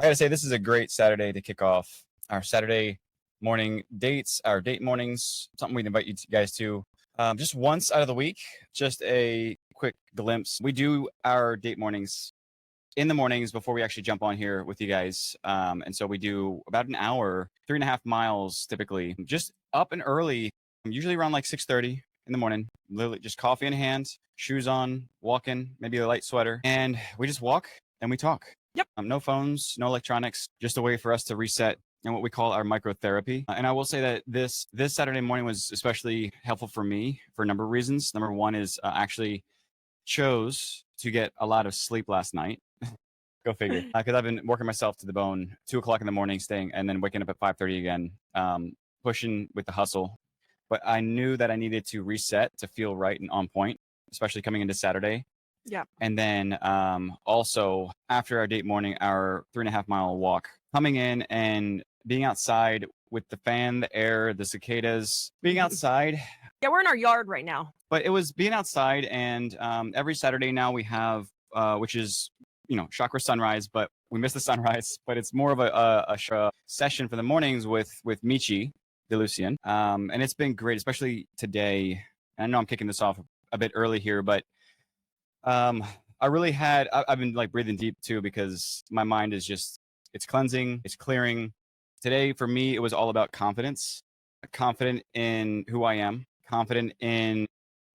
gotta say, this is a great Saturday to kick off our Saturday morning dates, our date mornings, something we'd invite you guys to just once out of the week. Just a quick glimpse. We do our date mornings in the mornings before we actually jump on here with you guys. And so we do about an hour, 3.5 miles typically, just up and early, usually around like 6:30 in the morning, literally just coffee in hand, shoes on, walking, maybe a light sweater, and we just walk and we talk. Yep. No phones, no electronics, just a way for us to reset and what we call our microtherapy. And I will say that this Saturday morning was especially helpful for me for a number of reasons. Number one is actually chose to get a lot of sleep last night. Go figure. Because I've been working myself to the bone, 2:00 in the morning, staying, and then waking up at 5:30 again, pushing with the hustle. But I knew that I needed to reset to feel right and on point, especially coming into Saturday. Yeah. And then also after our date morning, our 3.5 mile walk, coming in and being outside with the fan, the air, the cicadas, being outside. Yeah, we're in our yard right now. But it was being outside, and every Saturday now we have, which is, chakra sunrise, but we miss the sunrise. But it's more of a session for the mornings with Michi DeLucian. And it's been great, especially today. And I know I'm kicking this off a bit early here, but I've been like breathing deep too, because my mind is just, it's cleansing, it's clearing. Today for me, it was all about confidence, confident in who I am, confident in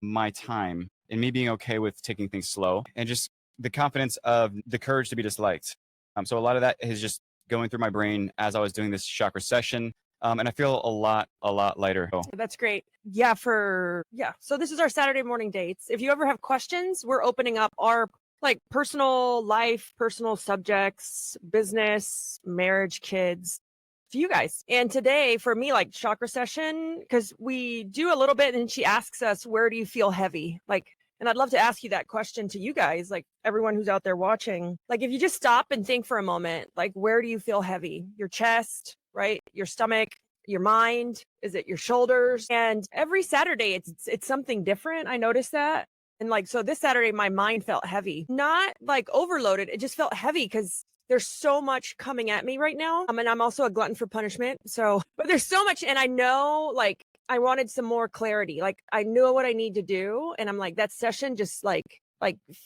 my time, and me being okay with taking things slow, and just the confidence of the courage to be disliked. So a lot of that is just going through my brain as I was doing this chakra session. And I feel a lot lighter. That's great. Yeah. So this is our Saturday morning dates. If you ever have questions, we're opening up our personal life, personal subjects, business, marriage, kids to you guys. And today for me, chakra session, because we do a little bit and she asks us, where do you feel heavy? And I'd love to ask you that question to you guys, everyone who's out there watching. If you just stop and think for a moment, where do you feel heavy? Your chest, right? Your stomach, your mind? Is it your shoulders? And every Saturday, it's something different. I noticed that. And so this Saturday, my mind felt heavy, not overloaded. It just felt heavy because there's so much coming at me right now. And I'm also a glutton for punishment. But there's so much. And I know, I wanted some more clarity. I knew what I need to do. And I'm that session just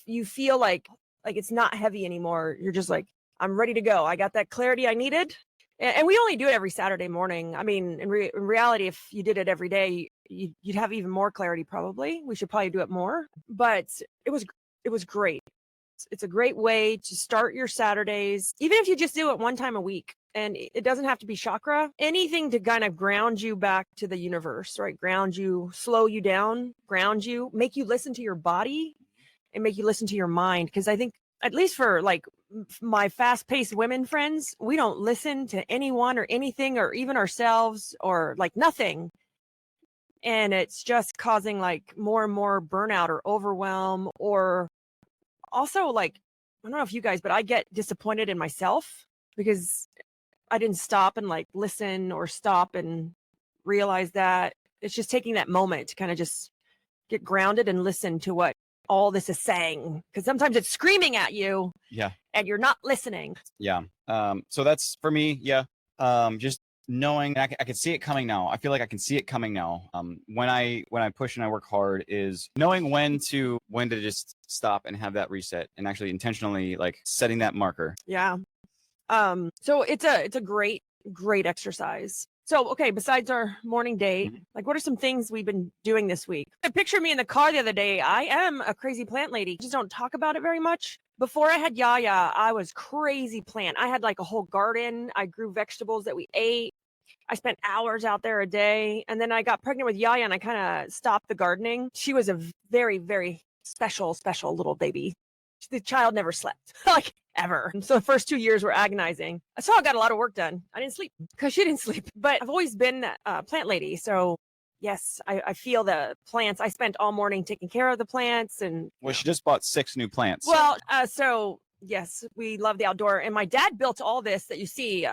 you feel like it's not heavy anymore. You're just I'm ready to go. I got that clarity I needed. And we only do it every Saturday morning. I mean, in reality, if you did it every day, you'd have even more clarity probably. We should probably do it more. But it was great. It's a great way to start your Saturdays, even if you just do it one time a week. And it doesn't have to be chakra, anything to kind of ground you back to the universe, right? Ground you, slow you down, ground you, make you listen to your body and make you listen to your mind. Because I think, at least for my fast-paced women friends, we don't listen to anyone or anything or even ourselves or nothing. And it's just causing more and more burnout or overwhelm, or also I don't know if you guys, but I get disappointed in myself because I didn't stop and listen or stop and realize that. It's just taking that moment to kind of just get grounded and listen to what all this is saying, because sometimes it's screaming at you. Yeah. And you're not listening. Yeah. So that's for me. Yeah. Just knowing I can see it coming now. I feel like I can see it coming now. When I push and I work hard, is knowing when to just stop and have that reset, and actually intentionally setting that marker. Yeah. So it's a great exercise. So, okay, besides our morning date, what are some things we've been doing this week? Picture me in the car the other day. I am a crazy plant lady. Just don't talk about it very much. Before I had Yaya, I was crazy plant. I had a whole garden. I grew vegetables that we ate. I spent hours out there a day. And then I got pregnant with Yaya and I kind of stopped the gardening. She was a very, very special little baby. The child never slept, ever. And so the first 2 years were agonizing. So I got a lot of work done. I didn't sleep because she didn't sleep, but I've always been a plant lady. So yes, I feel the plants. I spent all morning taking care of the plants. And well, she just bought 6 new plants. Well, so yes, we love the outdoor. And my dad built all this that you see.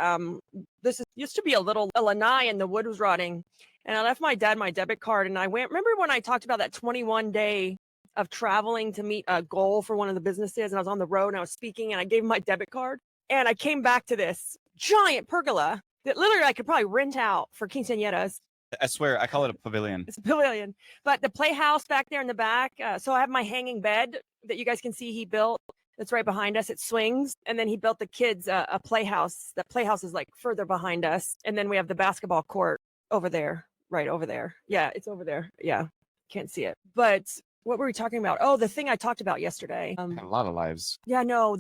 Used to be a little lanai and the wood was rotting. And I left my dad my debit card and I went, remember when I talked about that 21-day of traveling to meet a goal for one of the businesses, and I was on the road and I was speaking and I gave him my debit card, And I came back to this giant pergola that literally I could probably rent out for quinceañeras. I swear, I call it a pavilion. It's a pavilion. But the playhouse back there in the back. So I have my hanging bed that you guys can see he built. That's right behind us. It swings. And then he built the kids a playhouse. That playhouse is like further behind us. And then we have the basketball court over there, right over there. Yeah, it's over there. Yeah, can't see it. But what were we talking about? Oh, the thing I talked about yesterday. Had a lot of lives. Yeah, no,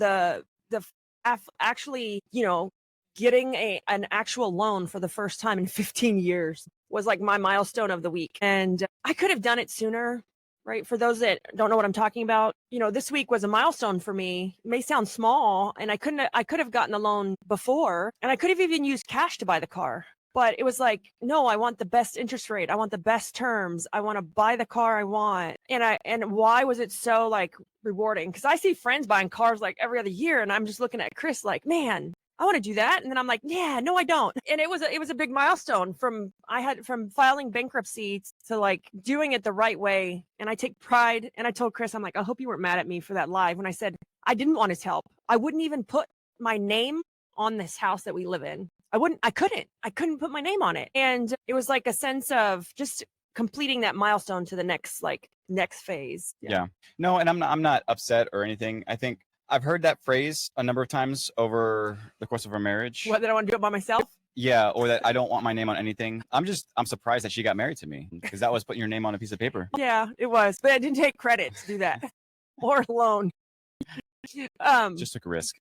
actually, getting an actual loan for the first time in 15 years was like my milestone of the week. And I could have done it sooner, right? For those that don't know what I'm talking about, this week was a milestone for me. It may sound small, and I could have gotten a loan before, and I could have even used cash to buy the car. But it was like, no, I want the best interest rate. I want the best terms. I want to buy the car I want. And why was it so like rewarding? Because I see friends buying cars like every other year, and I'm just looking at Chris like, man, I want to do that. And then I'm like, yeah, no, I don't. And it was a big milestone from filing bankruptcy to like doing it the right way. And I take pride. And I told Chris, I'm like, I hope you weren't mad at me for that live when I said I didn't want his help. I wouldn't even put my name on this house that we live in. I couldn't put my name on it. And it was like a sense of just completing that milestone to the next phase. Yeah. No, and I'm not upset or anything. I think I've heard that phrase a number of times over the course of our marriage. What, that I want to do it by myself? Yeah, or that I don't want my name on anything. I'm surprised that she got married to me, because that was putting your name on a piece of paper. Yeah, it was. But I didn't take credit to do that or loan. Just took a risk.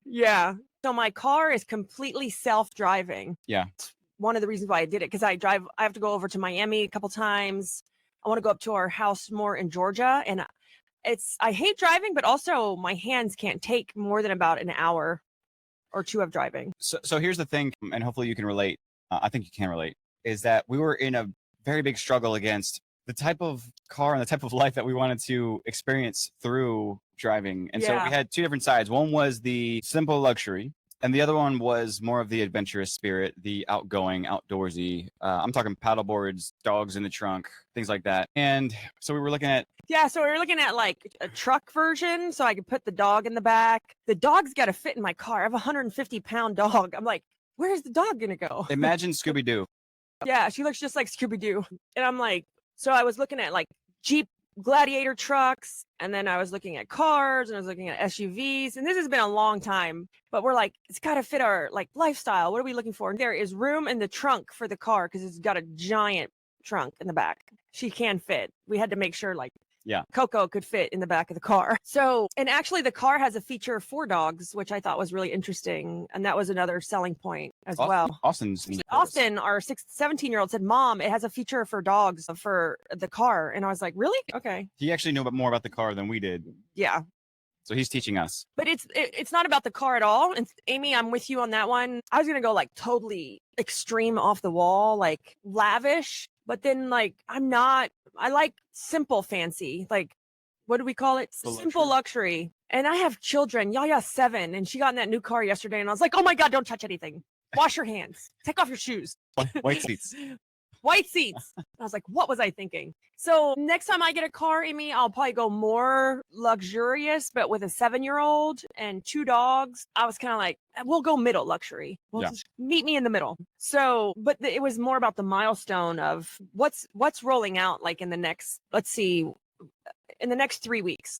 Yeah. So my car is completely self-driving. Yeah. It's one of the reasons why I did it, because I have to go over to Miami a couple times. I want to go up to our house more in Georgia. And I hate driving, but also my hands can't take more than about an hour or two of driving. So here's the thing, and hopefully you can relate. I think you can relate, is that we were in a very big struggle against the type of car and the type of life that we wanted to experience through driving. And so we had two different sides. One was the simple luxury, and the other one was more of the adventurous spirit, the outgoing, outdoorsy. I'm talking paddle boards, dogs in the trunk, things like that. And so we were looking at like a truck version, so I could put the dog in the back. The dog's got to fit in my car. I have a 150-pound dog. I'm like, where's the dog gonna go? Imagine Scooby-Doo. Yeah, she looks just like Scooby-Doo. And I'm like, so I was looking at like Jeep Gladiator trucks, and then I was looking at cars, and I was looking at SUVs, and this has been a long time, but we're like, it's got to fit our like lifestyle. What are we looking for? And there is room in the trunk for the car because it's got a giant trunk in the back. She can fit. We had to make sure like Coco could fit in the back of the car. So, and actually the car has a feature for dogs, which I thought was really interesting. And that was another selling point as well. Austin, our 17-year-old said, Mom, it has a feature for dogs for the car. And I was like, really? Okay. He actually knew more about the car than we did. Yeah. So he's teaching us. But it's not about the car at all. And Amy, I'm with you on that one. I was going to go like totally extreme off the wall, like lavish. But then like, I like simple fancy. Like, what do we call it? Simple luxury. And I have children. Yaya's 7. And she got in that new car yesterday. And I was like, oh my God, don't touch anything. Wash your hands. Take off your shoes. White seats. White seats. I was like, what was I thinking? So next time I get a car, Amy, I'll probably go more luxurious, but with a 7-year-old and 2 dogs. I was kind of like, we'll go middle luxury. Just meet me in the middle. So, but it was more about the milestone of what's rolling out like in the next, in the next 3 weeks.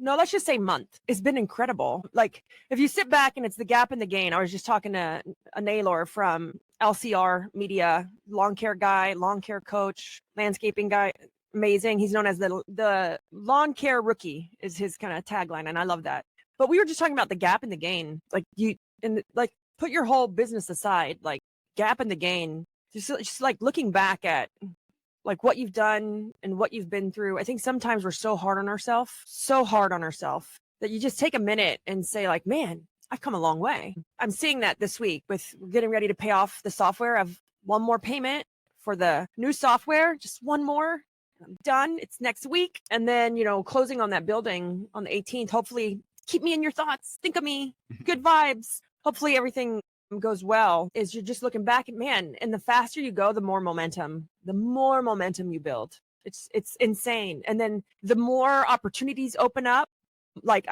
No, let's just say month. It's been incredible. Like if you sit back and it's the gap and the gain. I was just talking to a Naylor from LCR Media, lawn care guy, lawn care coach, landscaping guy. Amazing. He's known as the lawn care rookie is his kind of tagline. And I love that. But we were just talking about the gap and the gain. Like put your whole business aside, like gap and the gain, just like looking back at like what you've done and what you've been through. I think sometimes we're so hard on ourselves that you just take a minute and say like, man, I've come a long way. I'm seeing that this week with getting ready to pay off the software. I've one more payment for the new software, just one more. I'm done. It's next week. And then, closing on that building on the 18th, hopefully keep me in your thoughts. Think of me. Good vibes. Hopefully everything goes well. Is you're just looking back at, man, and the faster you go, the more momentum you build. It's insane. And then the more opportunities open up, like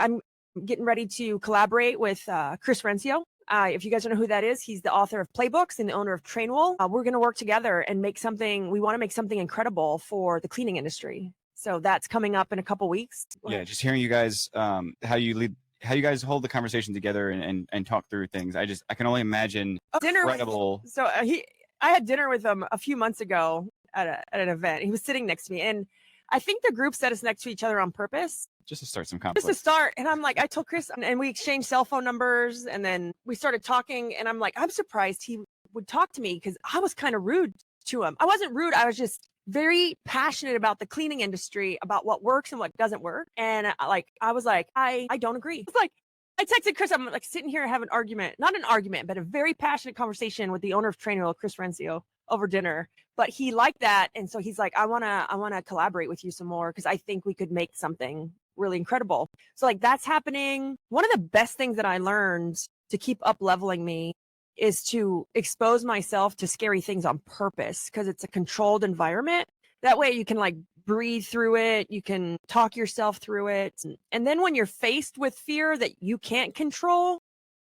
getting ready to collaborate with Chris Rencio. If you guys don't know who that is, he's the author of Playbooks and the owner of Trainwell. We're going to work together and make something. We want to make something incredible for the cleaning industry. So that's coming up in a couple weeks. Yeah, just hearing you guys, how you guys hold the conversation together and talk through things. I can only imagine. Dinner. Incredible. So I had dinner with him a few months ago at an event. He was sitting next to me, and I think the group set us next to each other on purpose. Just to start some conflict. Just to start. And I'm like, I told Chris, and we exchanged cell phone numbers, and then we started talking, and I'm like, I'm surprised he would talk to me because I was kind of rude to him. I wasn't rude. I was just very passionate about the cleaning industry, about what works and what doesn't work. And I was like, I don't agree. It's like, I texted Chris, I'm like sitting here having an argument, not an argument, but a very passionate conversation with the owner of Trainwell, Chris Rencio, over dinner. But he liked that. And so he's like, I want to collaborate with you some more because I think we could make something really incredible. So like that's happening. One of the best things that I learned to keep up leveling me is to expose myself to scary things on purpose because it's a controlled environment. That way you can like breathe through it. You can talk yourself through it. And then when you're faced with fear that you can't control,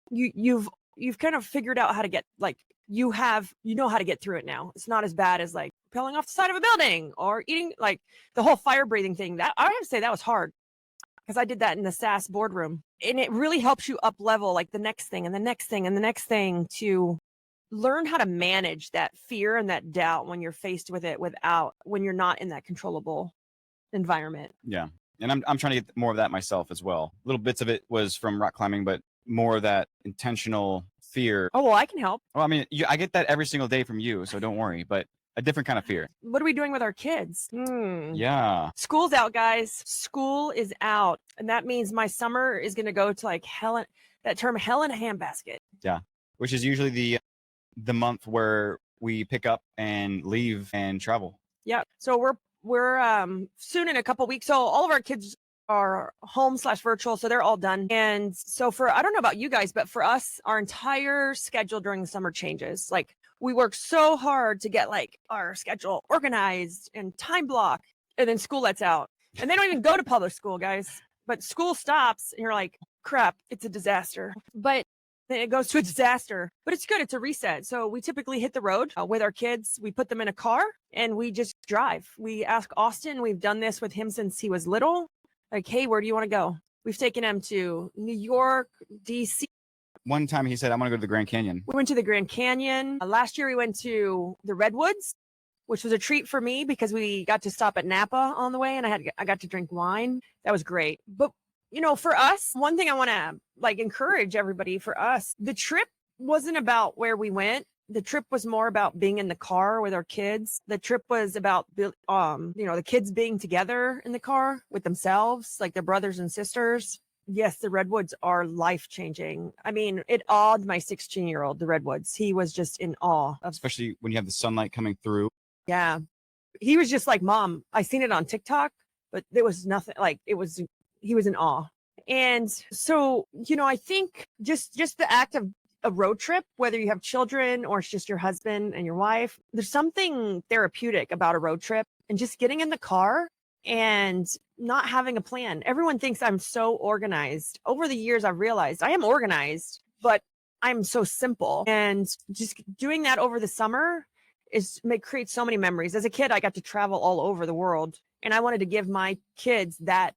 you've kind of figured out how to get you know how to get through it now. It's not as bad as like peeling off the side of a building or eating like the whole fire breathing thing. That I have to say that was hard because I did that in the SaaS boardroom. And it really helps you up level like the next thing and the next thing and the next thing to learn how to manage that fear and that doubt when you're faced with it when you're not in that controllable environment. Yeah. And I'm trying to get more of that myself as well. Little bits of it was from rock climbing, but more of that intentional fear. Oh, well, I can help. Well, I mean, I get that every single day from you, so don't worry, but a different kind of fear. What are we doing with our kids? Yeah. School's out, guys. School is out. And that means my summer is going to go to like hell in a handbasket. Yeah. Which is usually the month where we pick up and leave and travel. Yeah. So we're soon in a couple weeks. So all of our kids are home/virtual. So they're all done. And so I don't know about you guys, but for us, our entire schedule during the summer changes. Like we work so hard to get like our schedule organized and time block, and then school lets out. And they don't even go to public school, guys. But school stops and you're like, crap, it's a disaster. But then it goes to a disaster. But it's good. It's a reset. So we typically hit the road with our kids. We put them in a car and we just drive. We ask Austin. We've done this with him since he was little. Like, hey, where do you want to go? We've taken him to New York, DC. One time he said, I want to go to the Grand Canyon. We went to the Grand Canyon. Last year we went to the Redwoods, which was a treat for me because we got to stop at Napa on the way and I got to drink wine. That was great. But, you know, for us, one thing I want to like encourage everybody for us, the trip wasn't about where we went. The trip was more about being in the car with our kids. The trip was about, the kids being together in the car with themselves, like their brothers and sisters. Yes, the Redwoods are life-changing. I mean, it awed my 16-year-old, the Redwoods. He was just in awe. Especially when you have the sunlight coming through. Yeah. He was just like, Mom, I seen it on TikTok, but there was nothing like he was in awe. And so, I think just the act of a road trip, whether you have children or it's just your husband and your wife, there's something therapeutic about a road trip and just getting in the car and not having a plan. Everyone thinks I'm so organized. Over the years, I've realized I am organized, but I'm so simple. And just doing that over the summer create so many memories. As a kid, I got to travel all over the world, and I wanted to give my kids that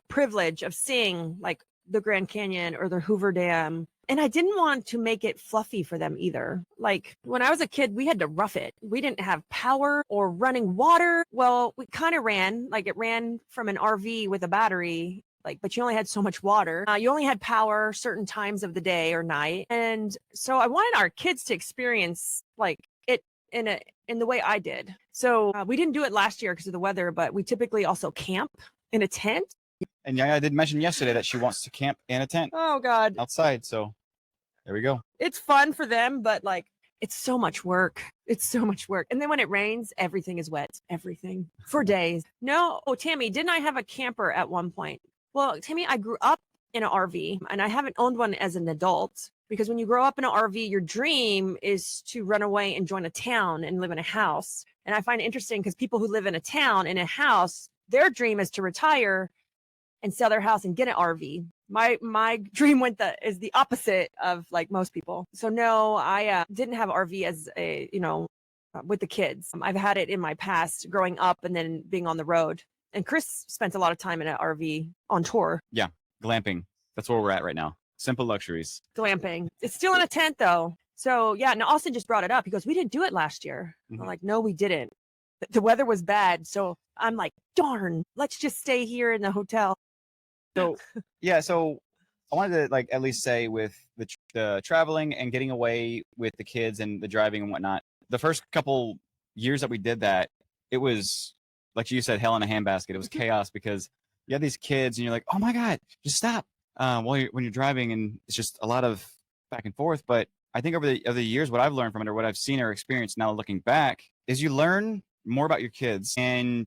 privilege of seeing like the Grand Canyon or the Hoover Dam. And I didn't want to make it fluffy for them either. Like when I was a kid, we had to rough it. We didn't have power or running water. Well, we kind of it ran from an RV with a battery, but you only had so much water. You only had power certain times of the day or night. And so I wanted our kids to experience it in the way I did. So we didn't do it last year because of the weather, but we typically also camp in a tent. And Yaya did mention yesterday that she wants to camp in a tent. Oh God. Outside. So there we go. It's fun for them, but it's so much work. It's so much work. And then when it rains, everything is wet. Everything for days. No. Oh, Tammy, didn't I have a camper at one point? Well, Tammy, I grew up in an RV and I haven't owned one as an adult because when you grow up in an RV, your dream is to run away and join a town and live in a house. And I find it interesting because people who live in a town in a house, their dream is to retire and sell their house and get an RV. My dream is the opposite of like most people. So no, I didn't have RV as a, with the kids. I've had it in my past growing up and then being on the road. And Chris spent a lot of time in an RV on tour. Yeah, glamping. That's where we're at right now. Simple luxuries. Glamping. It's still in a tent though. So yeah, now Austin just brought it up. He goes, "We didn't do it last year." I'm like, "No, we didn't. The weather was bad." So I'm like, "Darn, let's just stay here in the hotel." So yeah, so I wanted to like at least say with the traveling and getting away with the kids and the driving and whatnot. The first couple years that we did that, it was like you said, hell in a handbasket. It was chaos because you have these kids and you're like, oh my god, just stop when you're driving, and it's just a lot of back and forth. But I think over the years, what I've learned from it, or what I've seen or experienced now looking back, is you learn more about your kids and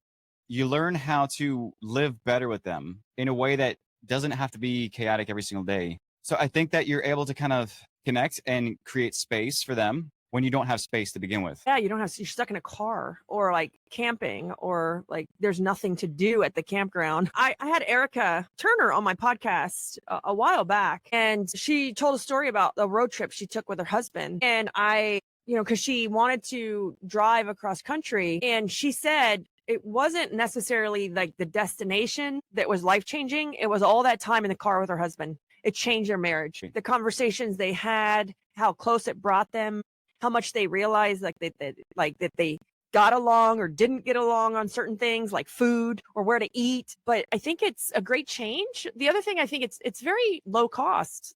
you learn how to live better with them in a way that doesn't have to be chaotic every single day. So I think that you're able to kind of connect and create space for them when you don't have space to begin with. Yeah, you're stuck in a car or like camping or like there's nothing to do at the campground. I had Erica Turner on my podcast a while back, and she told a story about the road trip she took with her husband. And because she wanted to drive across country, and she said it wasn't necessarily like the destination that was life-changing. It was all that time in the car with her husband. It changed their marriage. The conversations they had, how close it brought them, how much they realized that they got along or didn't get along on certain things like food or where to eat. But I think it's a great change. The other thing, I think it's very low cost.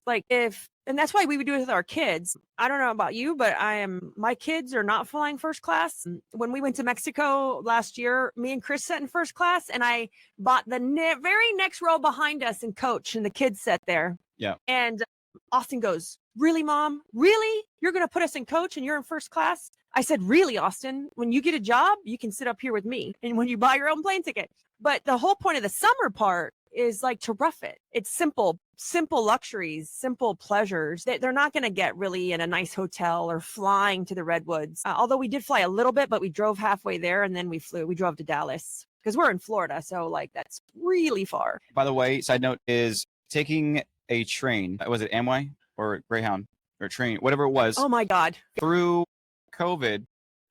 And that's why we would do it with our kids. I don't know about you, but my kids are not flying first class. When we went to Mexico last year, me and Chris sat in first class, and I bought the very next row behind us in coach, and the kids sat there. Yeah. And Austin goes, "Really, Mom? Really? You're going to put us in coach and you're in first class?" I said, "Really, Austin? When you get a job, you can sit up here with me and when you buy your own plane ticket." But the whole point of the summer part is like to rough it. It's simple luxuries, simple pleasures that they're not going to get really in a nice hotel or flying to the Redwoods. Although we did fly a little bit, but we drove halfway there and then we drove to Dallas because we're in Florida. So like that's really far. By the way, side note is taking a train. Was it Amway or Greyhound or train, whatever it was? Oh my God. Through COVID,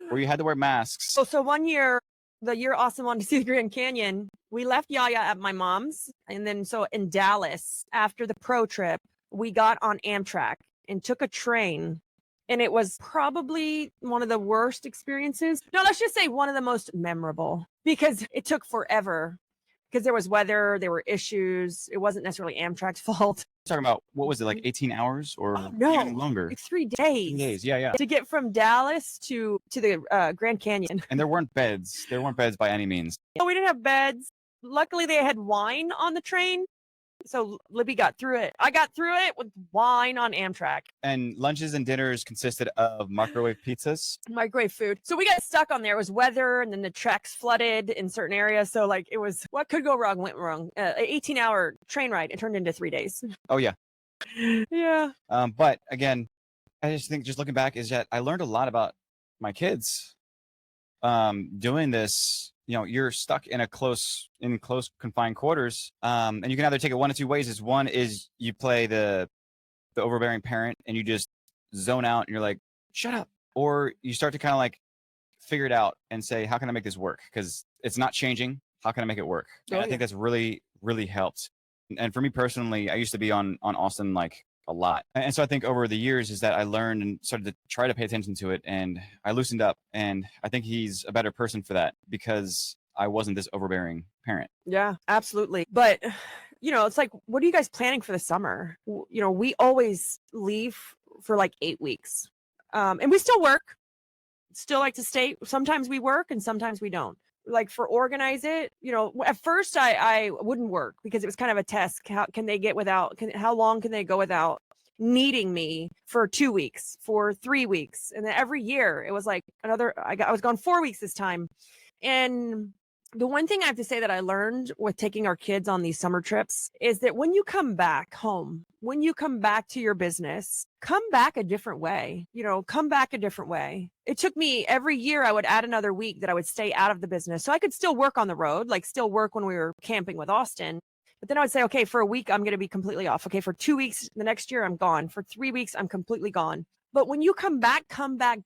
where you had to wear masks. So one year, the year Austin wanted to see the Grand Canyon, we left Yaya at my mom's. And then so in Dallas, after the pro trip, we got on Amtrak and took a train. And it was probably one of the worst experiences. No, let's just say one of the most memorable, because it took forever. Because there was weather, there were issues. It wasn't necessarily Amtrak's fault. Talking about, what was it, like 18 hours or even longer? Like 3 days. 3 days, yeah. To get from Dallas to the Grand Canyon. And there weren't beds. There weren't beds by any means. Oh, we didn't have beds. Luckily, they had wine on the train. So Libby got through it. I got through it with wine on Amtrak. And lunches and dinners consisted of microwave pizzas. Microwave food. So we got stuck on there. It was weather, and then the tracks flooded in certain areas. So like it was, what could go wrong went wrong. An 18-hour train ride. It turned into 3 days. Oh, yeah. Yeah. But again, I just think, just looking back, is that I learned a lot about my kids doing this. You're stuck in close confined quarters, and you can either take it one of two ways. One is you play the overbearing parent and you just zone out and you're like, shut up, or you start to kind of like figure it out and say, how can I make this work? Because it's not changing. How can I make it work? And I think that's really, really helped. And for me personally, I used to be on Austin like a lot. And so I think over the years is that I learned and started to try to pay attention to it, and I loosened up, and I think he's a better person for that because I wasn't this overbearing parent. Yeah, absolutely. But it's like, what are you guys planning for the summer? We always leave for like 8 weeks. And we still work, still like to stay. Sometimes we work and sometimes we don't. Like for organize it, at first I wouldn't work because it was kind of a test. How long can they go without needing me for 2 weeks, for 3 weeks? And then every year it was like I was gone 4 weeks this time. And the one thing I have to say that I learned with taking our kids on these summer trips is that when you come back home, when you come back to your business, come back a different way. Come back a different way. It took me every year, I would add another week that I would stay out of the business. So I could still work on the road, like still work when we were camping with Austin. But then I would say, okay, for a week, I'm going to be completely off. Okay, for 2 weeks, the next year, I'm gone. For 3 weeks, I'm completely gone. But when you come back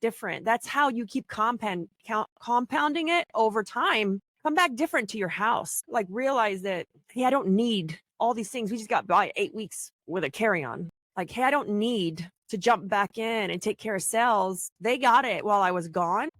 different. That's how you keep compounding it over time. Come back different to your house. Like realize that, hey, I don't need all these things. We just got by 8 weeks with a carry-on. Like, hey, I don't need to jump back in and take care of sales. They got it while I was gone.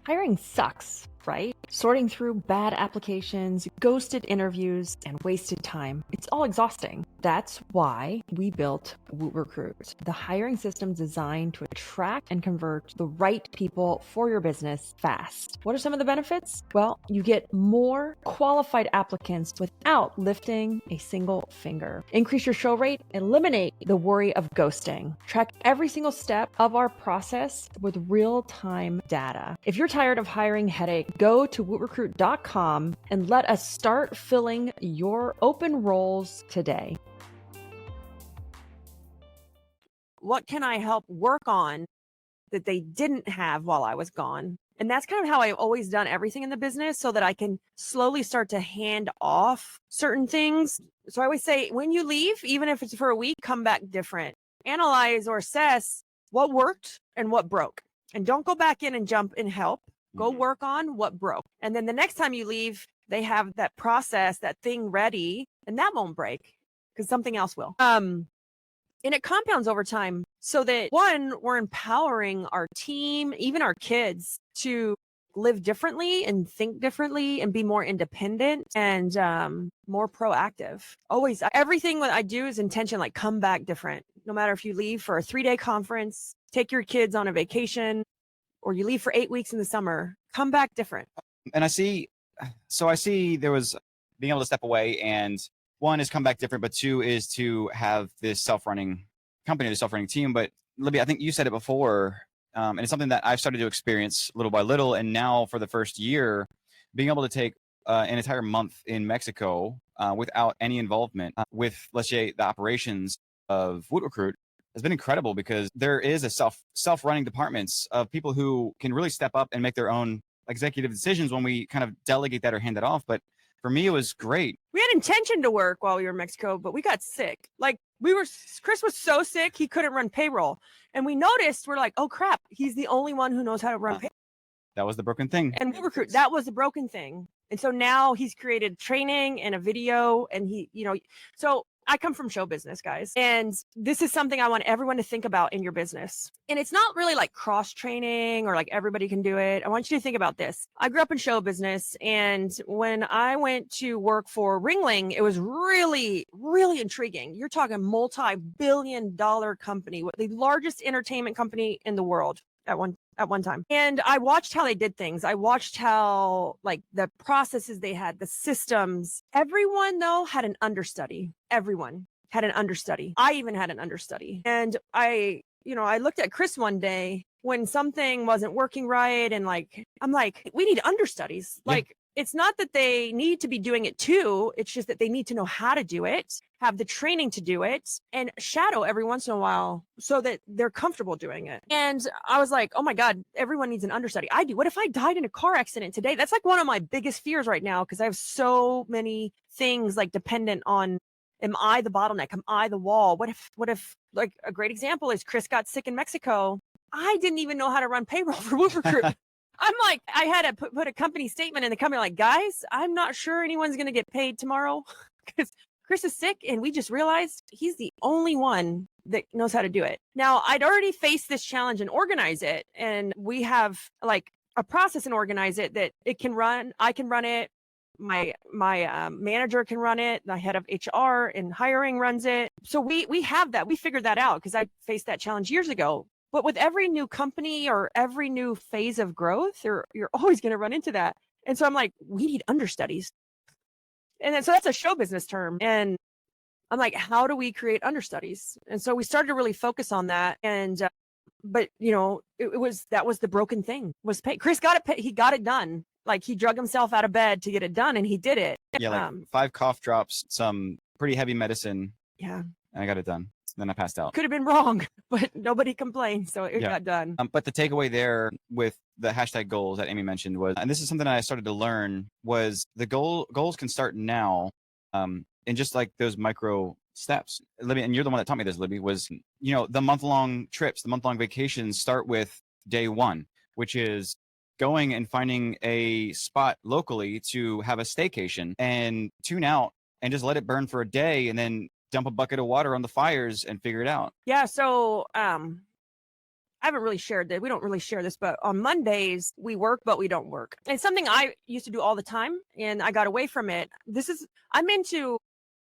Hiring sucks, right? Sorting through bad applications, ghosted interviews, and wasted time. It's all exhausting. That's why we built WootRecruit, the hiring system designed to attract and convert the right people for your business fast. What are some of the benefits? Well, you get more qualified applicants without lifting a single finger. Increase your show rate, eliminate the worry of ghosting. Track every single step of our process with real-time data. If you're tired of hiring headache, go to wootrecruit.com and let us start filling your open roles today. What can I help work on that they didn't have while I was gone? And that's kind of how I've always done everything in the business, so that I can slowly start to hand off certain things. So I always say, when you leave, even if it's for a week, come back different. Analyze or assess what worked and what broke. And don't go back in and jump and help. Go work on what broke. And then the next time you leave, they have that process, that thing ready, and that won't break because something else will. And it compounds over time, so that, one, we're empowering our team, even our kids, to live differently and think differently and be more independent and more proactive. Always, everything that I do is intention, like come back different. No matter if you leave for a 3-day conference, take your kids on a vacation, or you leave for 8 weeks in the summer, come back different. And I see there was being able to step away, and one is come back different, but two is to have this self-running company, the self-running team. But Libby, I think you said it before, and it's something that I've started to experience little by little. And now for the first year, being able to take an entire month in Mexico without any involvement with, let's say, the operations of WootRecruit has been incredible, because there is a self-running departments of people who can really step up and make their own executive decisions when we kind of delegate that or hand it off. But for me, it was great. We had intention to work while we were in Mexico, but we got sick. Like Chris was so sick, he couldn't run payroll. And we noticed, we're like, oh crap, he's the only one who knows how to run payroll. That was the broken thing. And WootRecruit, that was the broken thing. And so now he's created training and a video, and so I come from show business, guys. And this is something I want everyone to think about in your business. And it's not really like cross training or like everybody can do it. I want you to think about this. I grew up in show business. And when I went to work for Ringling, it was really, really intriguing. You're talking multi-billion-dollar company, the largest entertainment company in the world at one time. And I watched how they did things. I watched how, like, the processes they had, the systems. Everyone, though, had an understudy. Everyone had an understudy. I even had an understudy. And I looked at Chris one day when something wasn't working right. And I'm like, we need understudies. Yeah. Like, it's not that they need to be doing it too. It's just that they need to know how to do it, have the training to do it, and shadow every once in a while so that they're comfortable doing it. And I was like, oh my God, everyone needs an understudy. I do. What if I died in a car accident today? That's like one of my biggest fears right now, because I have so many things like dependent on, am I the bottleneck? Am I the wall? What if like a great example is Chris got sick in Mexico. I didn't even know how to run payroll for WootRecruit. I'm like, I had to put a company statement in the company, like, guys, I'm not sure anyone's going to get paid tomorrow because Chris is sick. And we just realized he's the only one that knows how to do it. Now, I'd already faced this challenge and organize it. And we have like a process and organize it that it can run. I can run it. My manager can run it. The head of HR and hiring runs it. So we have that. We figured that out because I faced that challenge years ago. But with every new company or every new phase of growth, you're always going to run into that. And so I'm like, we need understudies. And then, so that's a show business term. And I'm like, how do we create understudies? And so we started to really focus on that. And, but that was the broken thing, was pay. Chris got it. He got it done. Like, he drug himself out of bed to get it done, and he did it. Yeah. Like 5 cough drops, some pretty heavy medicine. Yeah. And I got it done. Then I passed out. Could have been wrong, but nobody complained, so it got done. But the takeaway there with the hashtag goals that Amy mentioned was, and this is something that I started to learn, was the goals can start now, in just like those micro steps. Libby, and you're the one that taught me this, Libby, was, the month-long trips, the month-long vacations start with day one, which is going and finding a spot locally to have a staycation and tune out and just let it burn for a day and then dump a bucket of water on the fires and figure it out. Yeah. So, I haven't really shared that. We don't really share this, but on Mondays we work, but we don't work. It's something I used to do all the time and I got away from it. I'm into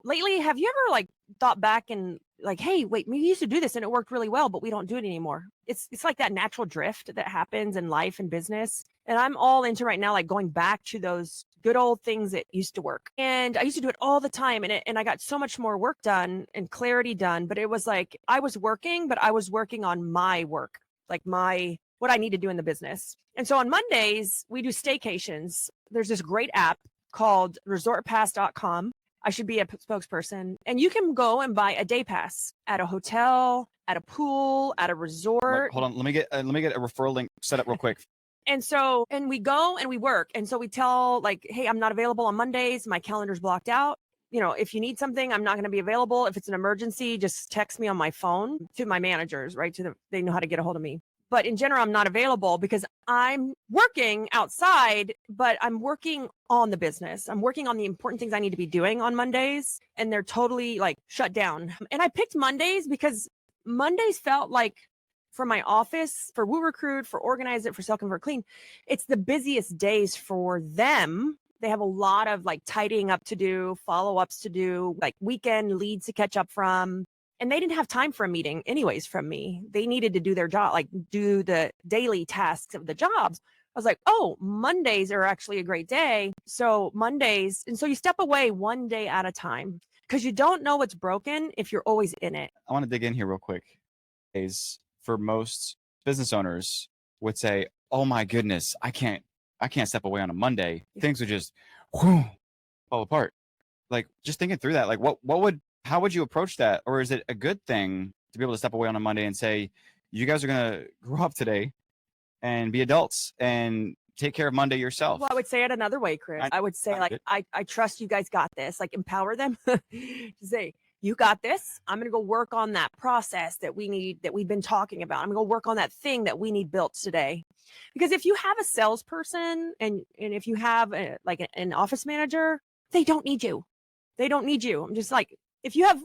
lately. Have you ever like thought back and like, hey, wait, we used to do this and it worked really well, but we don't do it anymore. It's like that natural drift that happens in life and business. And I'm all into right now, like going back to those good old things that used to work. And I used to do it all the time. And I got so much more work done and clarity done. But it was like I was working, but I was working on my work, like what I need to do in the business. And so on Mondays, we do staycations. There's this great app called resortpass.com. I should be a spokesperson. And you can go and buy a day pass at a hotel, at a pool, at a resort. Hold on, let me get a referral link set up real quick. And we go and we work. And so we tell like, hey, I'm not available on Mondays. My calendar's blocked out. If you need something, I'm not going to be available. If it's an emergency, just text me on my phone to my managers, right? They know how to get a hold of me. But in general, I'm not available because I'm working outside, but I'm working on the business. I'm working on the important things I need to be doing on Mondays, and they're totally like shut down. And I picked Mondays because Mondays felt like for my office, for Woo Recruit, for Organize It, for Sell Convert Clean, it's the busiest days for them. They have a lot of like tidying up to do, follow-ups to do, like weekend leads to catch up from. And they didn't have time for a meeting anyways from me. They needed to do their job, like do the daily tasks of the jobs. I was like, oh, Mondays are actually a great day. So Mondays, and so you step away one day at a time because you don't know what's broken if you're always in it. I want to dig in here real quick. For most business owners would say, oh my goodness, I can't step away on a Monday. Things would just fall apart. Like just thinking through that, like how would you approach that? Or is it a good thing to be able to step away on a Monday and say, you guys are going to grow up today and be adults and take care of Monday yourself? Well, I would say it another way, Chris. I would say I trust you guys got this, like empower them to say, you got this. I'm going to go work on that process that we've been talking about. I'm going to go work on that thing that we need built today. Because if you have a salesperson and if you have an office manager, they don't need you. They don't need you. I'm just like, if you have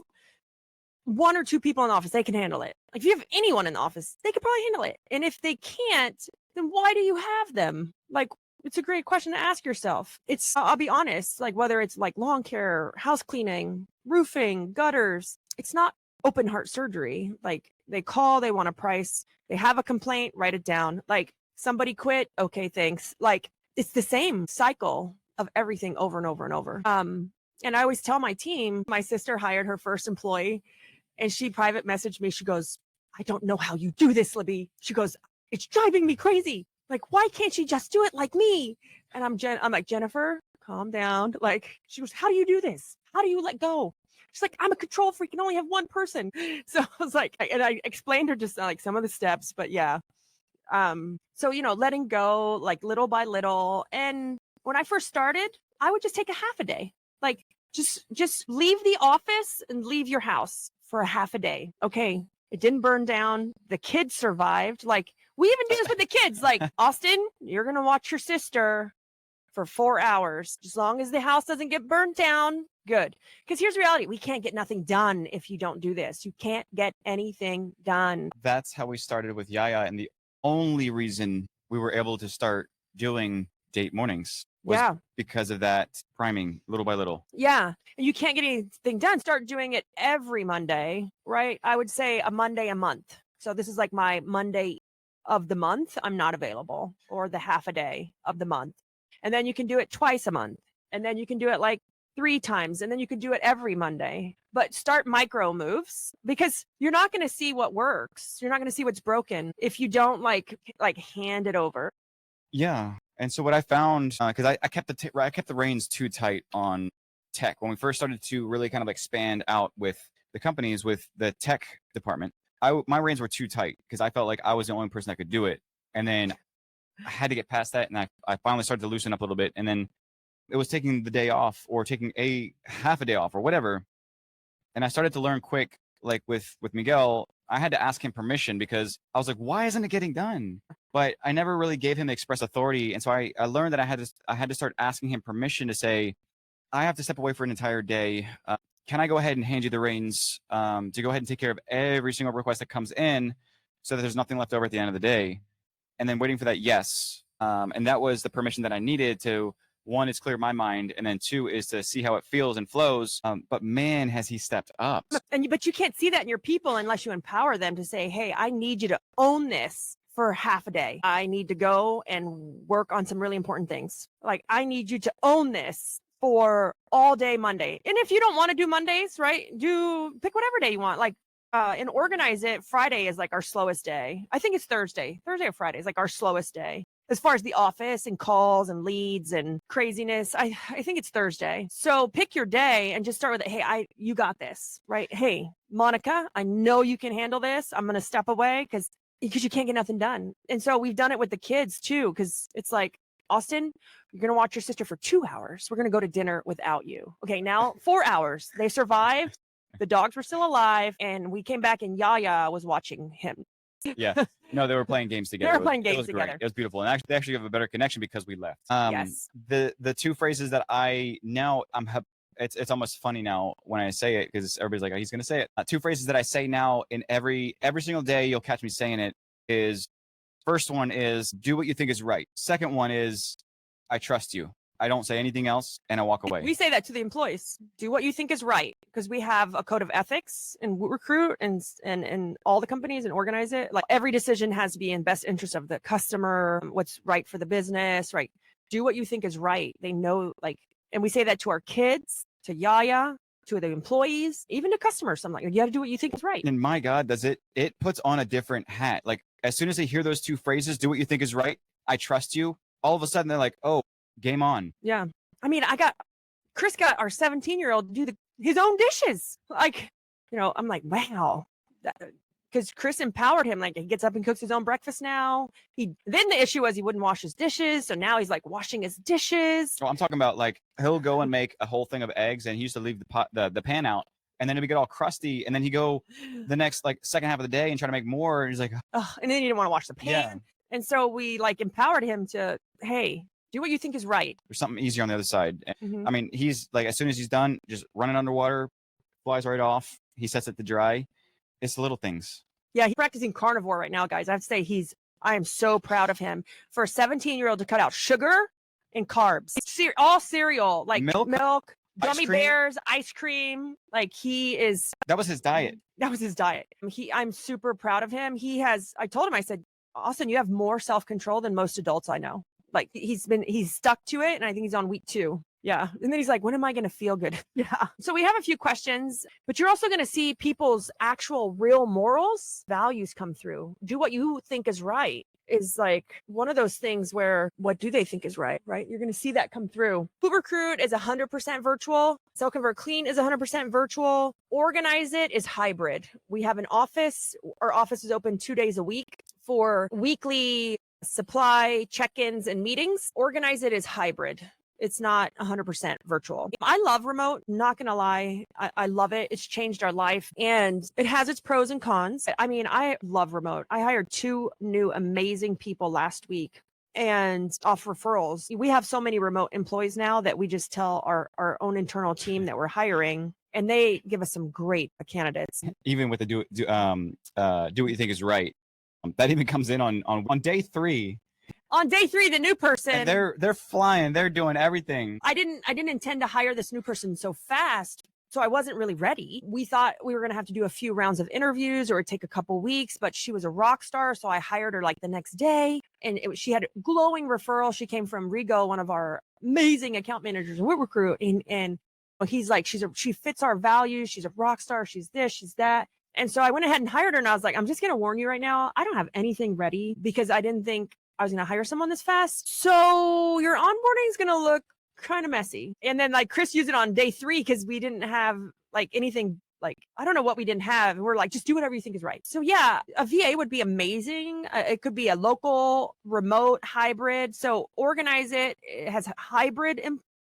one or two people in the office, they can handle it. Like if you have anyone in the office, they could probably handle it. And if they can't, then why do you have them? Like, it's a great question to ask yourself. I'll be honest, like whether it's like lawn care, house cleaning, roofing, gutters, it's not open heart surgery. Like they call, they want a price, they have a complaint, write it down. Like somebody quit. Okay, thanks. Like it's the same cycle of everything over and over and over. And I always tell my team, my sister hired her first employee and she private messaged me. She goes, I don't know how you do this, Libby. She goes, it's driving me crazy. Like, why can't she just do it like me? And I'm like, Jennifer, calm down. Like, she goes, how do you do this? How do you let go? She's like, I'm a control freak and only have one person. So I was like, and I explained her just like some of the steps, but yeah. So, letting go like little by little. And when I first started, I would just take a half a day. Like just leave the office and leave your house for a half a day. Okay. It didn't burn down. The kids survived. Like we even do this with the kids. Like Austin, you're going to watch your sister for 4 hours. As long as the house doesn't get burned down, good. Because here's the reality. We can't get nothing done if you don't do this. You can't get anything done. That's how we started with Yaya. And the only reason we were able to start doing date mornings was because of that priming little by little. Yeah. And you can't get anything done. Start doing it every Monday, right? I would say a Monday a month. So this is like my Monday of the month. I'm not available, or the half a day of the month. And then you can do it twice a month. And then you can do it like 3 times. And then you can do it every Monday. But start micro moves because you're not going to see what works. You're not going to see what's broken if you don't like hand it over. Yeah. And so what I found, because I kept the reins too tight on tech when we first started to really kind of expand out with the companies, with the tech department. My reins were too tight because I felt like I was the only person that could do it. And then I had to get past that, and I finally started to loosen up a little bit. And then it was taking the day off, or taking a half a day off, or whatever. And I started to learn quick, like with Miguel, I had to ask him permission, because I was like, why isn't it getting done? But I never really gave him the express authority. And so I learned that I had to start asking him permission to say, I have to step away for an entire day. Can I go ahead and hand you the reins to go ahead and take care of every single request that comes in, so that there's nothing left over at the end of the day? And then waiting for that yes. And that was the permission that I needed to, one, is clear my mind, and then two, is to see how it feels and flows. But man, has he stepped up. But you can't see that in your people unless you empower them to say, hey, I need you to own this for half a day. I need to go and work on some really important things. Like, I need you to own this for all day Monday. And if you don't want to do Mondays, right, pick whatever day you want. Like, and organize it. Friday is like our slowest day. I think it's Thursday or Friday is like our slowest day. As far as the office and calls and leads and craziness, I think it's Thursday. So pick your day and just start with it. Hey, you got this, right? Hey, Monica, I know you can handle this. I'm going to step away because you can't get nothing done. And so we've done it with the kids too, because it's like, Austin, you're going to watch your sister for 2 hours. We're going to go to dinner without you. Okay, now 4 hours. They survived. The dogs were still alive. And we came back and Yaya was watching him. Yeah. No, they were playing games together. They were playing games it was together. Great. It was beautiful. And they actually have a better connection because we left. Yes. The two phrases that it's almost funny now when I say it, because everybody's like, oh, he's going to say it. Two phrases that I say now in every single day, you'll catch me saying it, is, first one is, do what you think is right. Second one is, I trust you. I don't say anything else, and I walk away. We say that to the employees. Do what you think is right, because we have a code of ethics and recruit and all the companies and organize it. Like, every decision has to be in best interest of the customer, what's right for the business, right? Do what you think is right. They know, like, and we say that to our kids, to Yaya, to the employees, even to customers. I'm like, you got to do what you think is right. And my God, it puts on a different hat. Like, as soon as they hear those two phrases, do what you think is right, I trust you, all of a sudden they're like, oh, game on. Yeah. I mean, Chris got our 17-year-old to do his own dishes. Like, I'm like, wow. Because Chris empowered him. Like, he gets up and cooks his own breakfast now. Then the issue was he wouldn't wash his dishes. So now he's like washing his dishes. So I'm talking about, like, he'll go and make a whole thing of eggs, and he used to leave the pan out, and then it would get all crusty, and then he'd go the next, like, second half of the day and try to make more. And he's like, and then he didn't want to wash the pan. Yeah. And so we, like, empowered him to, hey, do what you think is right. There's something easier on the other side. Mm-hmm. I mean, he's like, as soon as he's done, just running underwater, flies right off. He sets it to dry. It's the little things. Yeah, he's practicing carnivore right now, guys. I have to say, I am so proud of him for a 17-year-old to cut out sugar and carbs. All cereal, like milk, gummy bears, ice cream. Like, that was his diet. That was his diet. I'm super proud of him. I told him, I said, Austin, you have more self-control than most adults I know. Like, he's stuck to it, and I think he's on week 2. Yeah. And then he's like, when am I going to feel good? Yeah. So we have a few questions, but you're also going to see people's actual real morals, values come through. Do what you think is right is like one of those things where, what do they think is right? Right. You're going to see that come through. Food Recruit is 100% virtual. Sell Convert Clean is 100% virtual. Organize It is hybrid. We have an office. Our office is open 2 days a week for weekly supply check-ins and meetings. Organize It is hybrid. It's not 100% virtual. I love remote, not going to lie. I love it. It's changed our life, and it has its pros and cons. I mean, I love remote. I hired 2 new amazing people last week, and off referrals. We have so many remote employees now that we just tell our own internal team that we're hiring, and they give us some great candidates. Even with the do what you think is right. That even comes in on day 3. On day 3, the new person, and they're flying, they're doing everything. I didn't intend to hire this new person so fast, so I wasn't really ready. We thought we were going to have to do a few rounds of interviews, or it'd take a couple weeks, but she was a rock star, so I hired her like the next day, and she had a glowing referral. She came from Rigo, one of our amazing account managers in Recruit, and he's like, she fits our values. She's a rock star. She's this, she's that. And so I went ahead and hired her, and I was like, I'm just going to warn you right now, I don't have anything ready, because I didn't think I was going to hire someone this fast. So your onboarding is going to look kind of messy. And then, like, Chris used it on day 3 because we didn't have like anything Like, I don't know what we didn't have. We're like, just do whatever you think is right. So yeah, a VA would be amazing. It could be a local, remote, hybrid. So Organize It has hybrid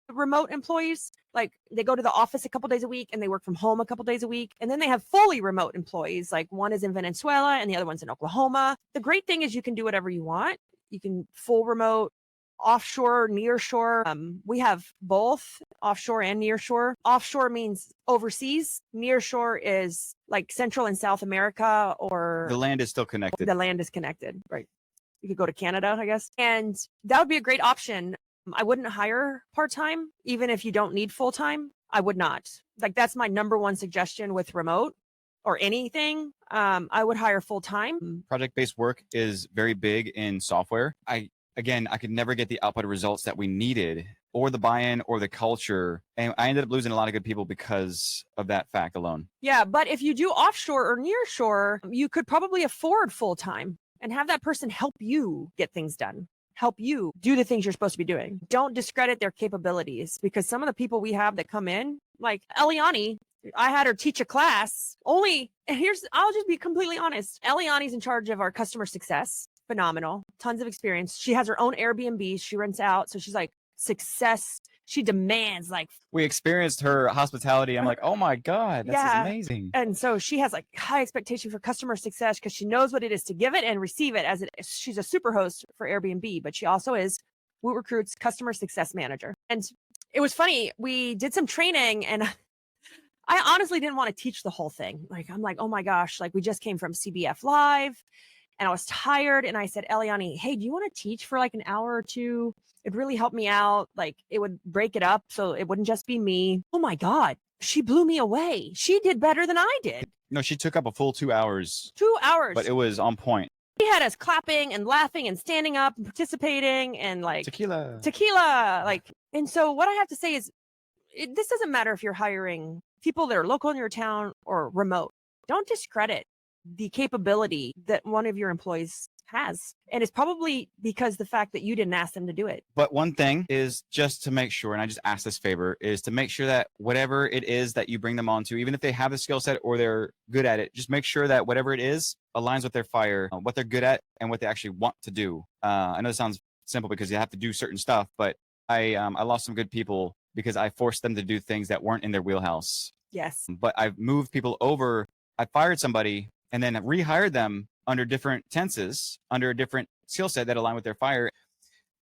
remote employees. Like they go to the office a couple days a week and they work from home a couple days a week. And then they have fully remote employees. Like one is in Venezuela and the other one's in Oklahoma. The great thing is you can do whatever you want. You can full remote, offshore, near shore. We have both offshore and near shore. Offshore means overseas. Near shore is like Central and South America, or The land is still connected. the land is connected, right? You could go to Canada, I guess. And that would be a great option. I wouldn't hire part-time, even if you don't need full-time. I would not. Like that's my number one suggestion with remote or anything. I would hire full-time. Project-based work is very big in software. I could never get the output results that we needed, or the buy-in, or the culture. And I ended up losing a lot of good people because of that fact alone. Yeah, but if you do offshore or near shore, you could probably afford full-time and have that person help you get things done, help you do the things you're supposed to be doing. Don't discredit their capabilities, because some of the people we have that come in, like Eliani, I had her teach a class only. And I'll just be completely honest. Eliani's in charge of our customer success. Phenomenal, tons of experience. She has her own Airbnb she rents out. So she's like success. She demands like. We experienced her hospitality. I'm like, oh my God, that's amazing. And so she has like high expectation for customer success because she knows what it is to give it and receive it as it is. She's a super host for Airbnb, but she also is Woot Recruit's customer success manager. And it was funny. We did some training and I honestly didn't want to teach the whole thing. Like, I'm like, oh my gosh, like we just came from CBF Live. And I was tired. And I said, Eliani, hey, do you want to teach for like an hour or two? It'd really help me out. Like it would break it up so it wouldn't just be me. Oh my God. She blew me away. She did better than I did. No, she took up a full 2 hours. 2 hours. But it was on point. She had us clapping and laughing and standing up and participating and like Tequila. Like, and so what I have to say is this doesn't matter if you're hiring people that are local in your town or remote. Don't discredit the capability that one of your employees has. And it's probably because the fact that you didn't ask them to do it. But one thing is just to make sure, and I just ask this favor, is to make sure that whatever it is that you bring them onto, even if they have the skill set or they're good at it, just make sure that whatever it is aligns with their fire, what they're good at and what they actually want to do. I know it sounds simple because you have to do certain stuff, but I lost some good people because I forced them to do things that weren't in their wheelhouse. Yes. But I've moved people over. I fired somebody and then rehired them under different tenses, under a different skill set that align with their fire.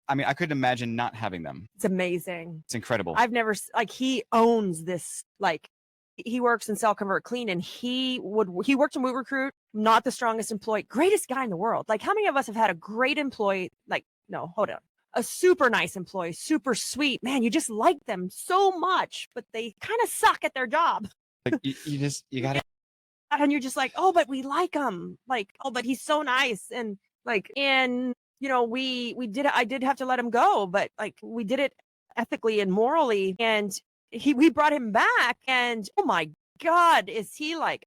I mean, I couldn't imagine not having them. It's amazing. It's incredible. I've never, like, he owns this, like, he works in Sell, Convert, Clean, and he worked in Woot Recruit, not the strongest employee, greatest guy in the world. Like, how many of us have had a great employee? Like, no, hold on. A super nice employee, super sweet. Man, you just like them so much, but they kind of suck at their job. Like, you got to. And you're just like, oh, but we like him. Like, oh, but he's so nice. And like, and you know, I did have to let him go, but like we did it ethically and morally. And we brought him back and oh my God, is he like,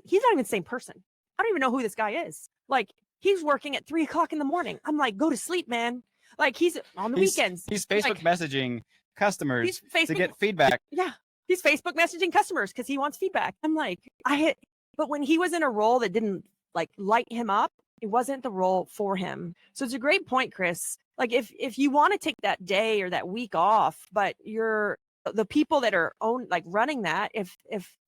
he's not even the same person. I don't even know who this guy is. Like he's working at 3 o'clock in the morning. I'm like, go to sleep, man. Like he's on the weekends. He's Facebook messaging customers to get feedback. Yeah. He's Facebook messaging customers because he wants feedback. I'm like, but when he was in a role that didn't like light him up, it wasn't the role for him. So it's a great point, Chris. Like if you want to take that day or that week off, but the people that are running that, if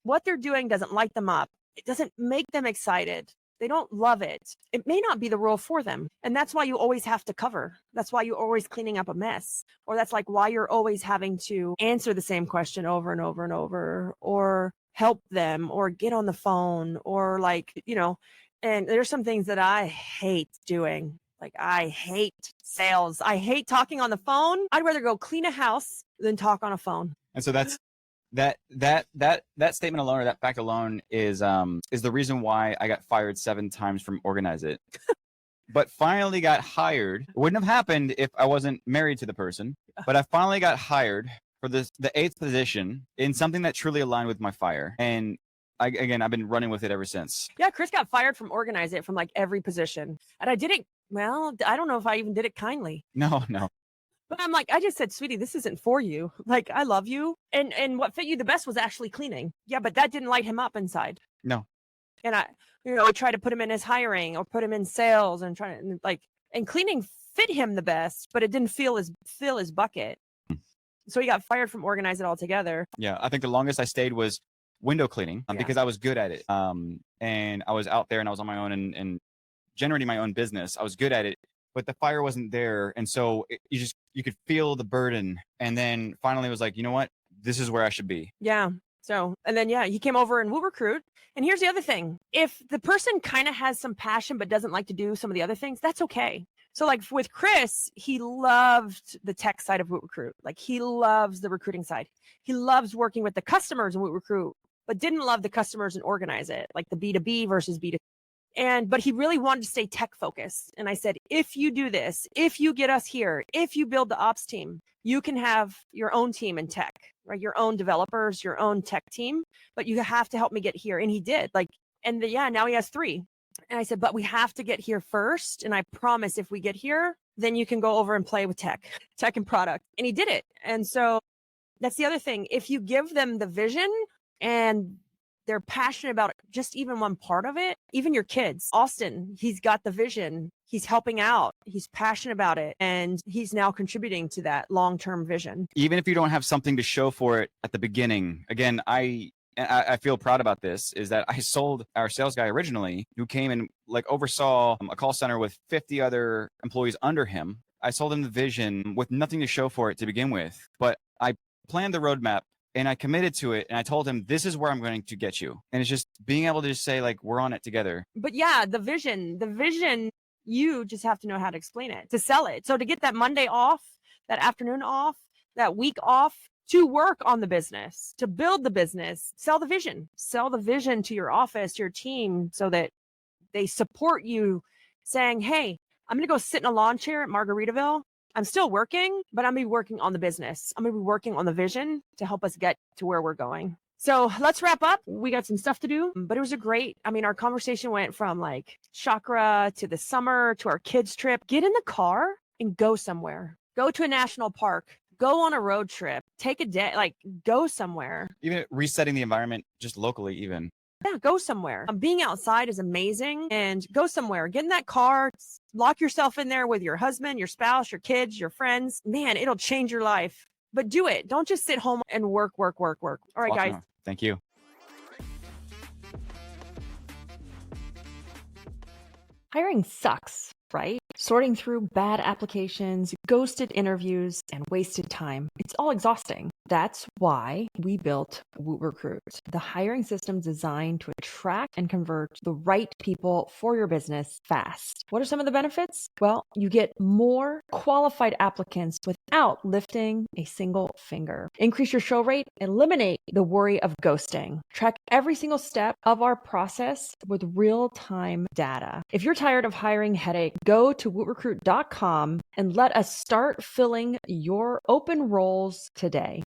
what they're doing doesn't light them up, it doesn't make them excited, they don't love it, it may not be the role for them. And that's why you always have to cover. That's why you're always cleaning up a mess. Or that's like why you're always having to answer the same question over and over and over, or help them, or get on the phone, or like, you know, and there's some things that I hate doing. Like I hate sales. I hate talking on the phone. I'd rather go clean a house than talk on a phone. And so that's that statement alone, or that fact alone, is the reason why I got fired 7 times from Organize It. But finally got hired. It wouldn't have happened if I wasn't married to the person. But I finally got hired for the 8th position in something that truly aligned with my fire. And I've been running with it ever since. Yeah, Chris got fired from Organize It from like every position. And I did it, well, I don't know if I even did it kindly. No. But I'm like, I just said, sweetie, this isn't for you. Like, I love you. And what fit you the best was actually cleaning. Yeah, but that didn't light him up inside. No. And I try to put him in his hiring or put him in sales and try to and cleaning fit him the best, but it didn't fill his bucket. So he got fired from Organize It altogether. Yeah, I think the longest I stayed was window cleaning Yeah. because I was good at it. And I was out there and I was on my own and generating my own business. I was good at it, but the fire wasn't there. And so you could feel the burden. And then finally it was like, you know what? This is where I should be. Yeah. So, and then, he came over and we'll recruit. And here's the other thing. If the person kind of has some passion, but doesn't like to do some of the other things, that's okay. So like with Chris, he loved the tech side of Woot Recruit. Like he loves the recruiting side. He loves working with the customers in Woot Recruit, but didn't love the customers and Organize It, like the B2B versus B2C. But he really wanted to stay tech focused. And I said, if you do this, if you get us here, if you build the ops team, you can have your own team in tech, right? Your own developers, your own tech team, but you have to help me get here. And he did now he has 3. And I said, but we have to get here first. And I promise if we get here, then you can go over and play with tech and product. And he did it. And so that's the other thing. If you give them the vision and they're passionate about just even one part of it, even your kids, Austin, he's got the vision. He's helping out. He's passionate about it. And he's now contributing to that long-term vision. Even if you don't have something to show for it at the beginning, again, I feel proud about this, is that I sold our sales guy originally, who came and oversaw a call center with 50 other employees under him. I sold him the vision with nothing to show for it to begin with, but I planned the roadmap and I committed to it. And I told him, this is where I'm going to get you. And it's just being able to just say we're on it together. But yeah, the vision, you just have to know how to explain it, to sell it. So to get that Monday off, that afternoon off, that week off, to work on the business, to build the business, sell the vision to your office, your team, so that they support you saying, hey, I'm going to go sit in a lawn chair at Margaritaville. I'm still working, but I'm going to be working on the business. I'm going to be working on the vision to help us get to where we're going. So let's wrap up. We got some stuff to do, but it was our conversation went from chakra to the summer to our kids trip. Get in the car and go somewhere. Go to a national park. Go on a road trip, take a day, go somewhere. Even resetting the environment just locally even. Yeah, go somewhere. Being outside is amazing, and go somewhere. Get in that car, lock yourself in there with your husband, your spouse, your kids, your friends. Man, it'll change your life. But do it. Don't just sit home and work. All right, guys. Thank you. Hiring sucks, right? Sorting through bad applications, ghosted interviews, and wasted time. It's all exhausting. That's why we built Woot Recruit, the hiring system designed to attract and convert the right people for your business fast. What are some of the benefits? Well, you get more qualified applicants without lifting a single finger. Increase your show rate, eliminate the worry of ghosting. Track every single step of our process with real-time data. If you're tired of hiring headache, go to wootrecruit.com and let us start filling your open roles today.